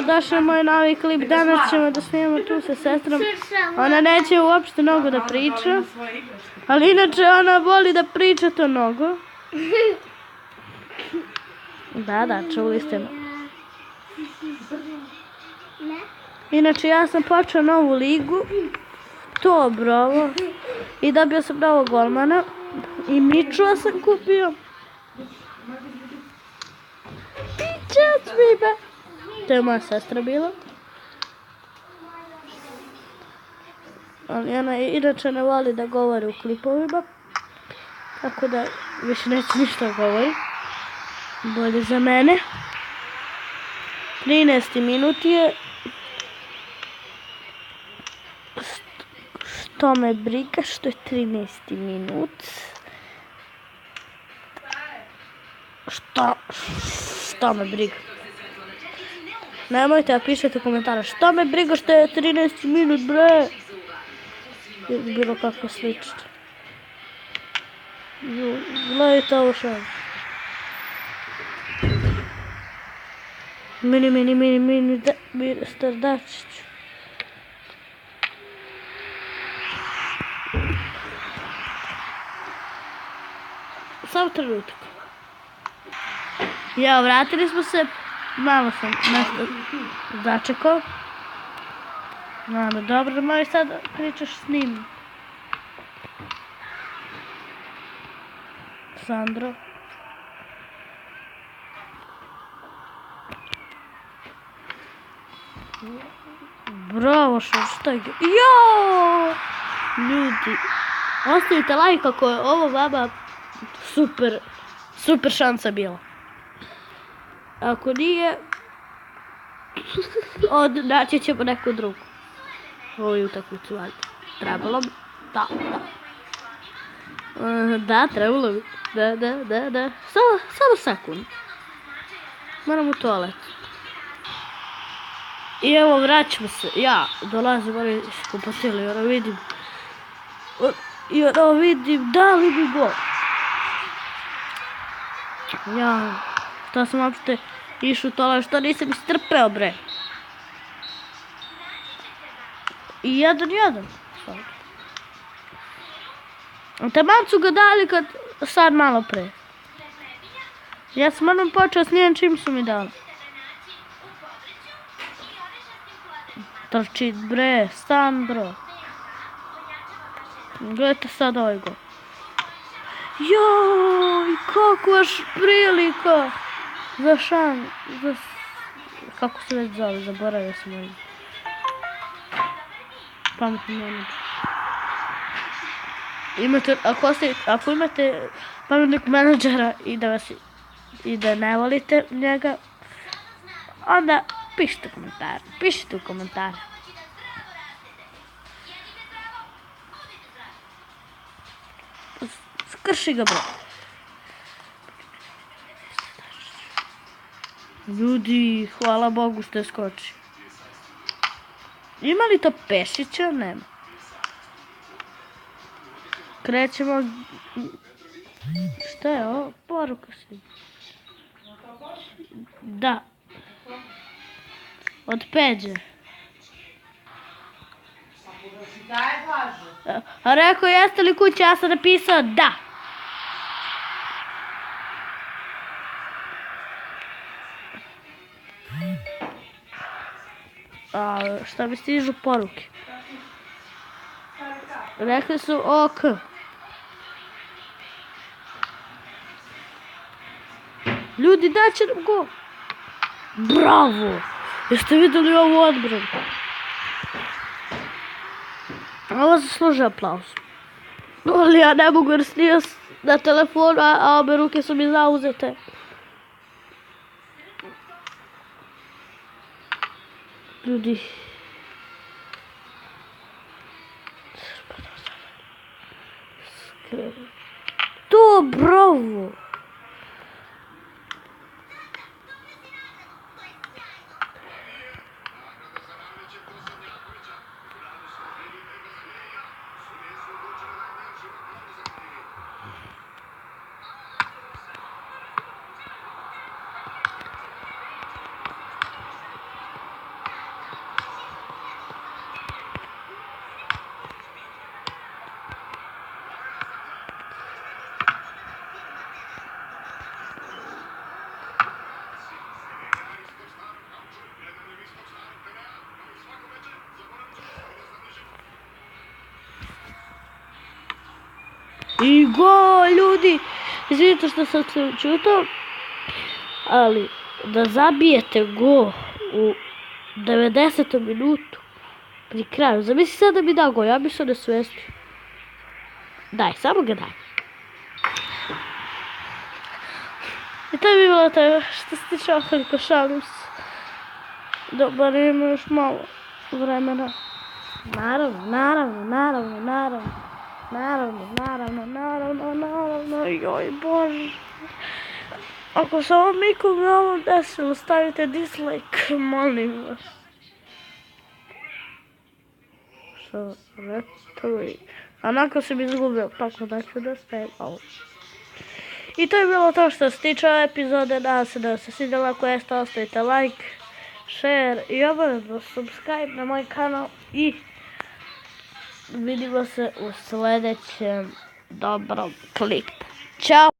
Došao moj novi klip, danas ćemo da snimamo tu sa sestrom. Ona neće uopšte mnogo da priča, ali inače ona voli da priča to mnogo. Da, čuli ste me. Inače ja sam počeo novu ligu, to brovo, i dobio sam novog golmana i Mičua sam kupio. Pićac biba! To je moja sestra bila. Ali ona inače ne voli da govori u klipovima. Tako da više neće ništa govori. Bolje za mene. 13. minut je. Što me briga što je 13. minut. Što me briga. Nemojte da pišete komentara. Što me briga što je 13. minut, bre? Ili bilo kako slično. Gledajte ovo što. Mini, ministar Dačić. Samo trenutak. Ja, vratili smo se. Malo sam nešto začekao. Dobro, moj sad pričaš s njim. Sandro. Bravo, što je... Joooo! Ljudi, ostavite like ako je ovo vama super šansa bila. Ako nije, naći ćemo neku drugu. Ovo je utakmicu, valjda. Trebalo bi. Da, trebalo bi. Da. Samo sekund. Moram u toalet. I evo, vraćamo se. Ja dolazim, oni iskupatili, vidim, da li bi gol. Ja, to sam uopšte išao u toalet, što nisam istrpeo, bre. I 1-1. Taman su ga dali kad sad malo pre. Ja sam odmah počeo snimam čim su mi dali. Trči, bre, Sandro. Gledajte sad ovaj gol. Joj, kakva prilika. Kako se već zove, zaboravio sam ovdje. Pametni menadžer. Ako imate pametnog menadžera i da ne volite njega, onda pišite u komentare. Skrši ga, bro. Ljudi, hvala Bogu što je skoči. Ima li to Pešića? Nema. Krećemo. Šta je ovo? Poruka si. Da. Od Peđe. A rekao, jeste li kuće? Ja sam napisao da. Šta mi stižu poruke? Rekli su ok. Ljudi, daće nam go. Bravo! Jeste vidjeli ovu odbranu? Ovo zaslužuje aplauz. Ali ja ne mogu jer snimam na telefonu, a obe ruke su mi zauzete. Ljudi. To, bravo! I gol, ljudi! Izvinite što sam se čutao, ali da zabijete gol u 90. minutu pri kraju. Zamisli sad da mi da gol, ja bi se nesvestio. Daj, samo ga daj. I to je bilo to što se tiče okoliko, šalim se. Dobar, ima još malo vremena. Naravno, joj bože. Ako se ovom nikom na ovom desilo, stavite dislike, molim vas. Onako sam izgubio, tako da ću da stavim ovo. I to je bilo to što se tiče ove epizode, nadam se da se svidjela, ako jeste ostavite like, share i obavezno subscribe na moj kanal i vidimo se u sljedećem dobrom klipu. Ćao!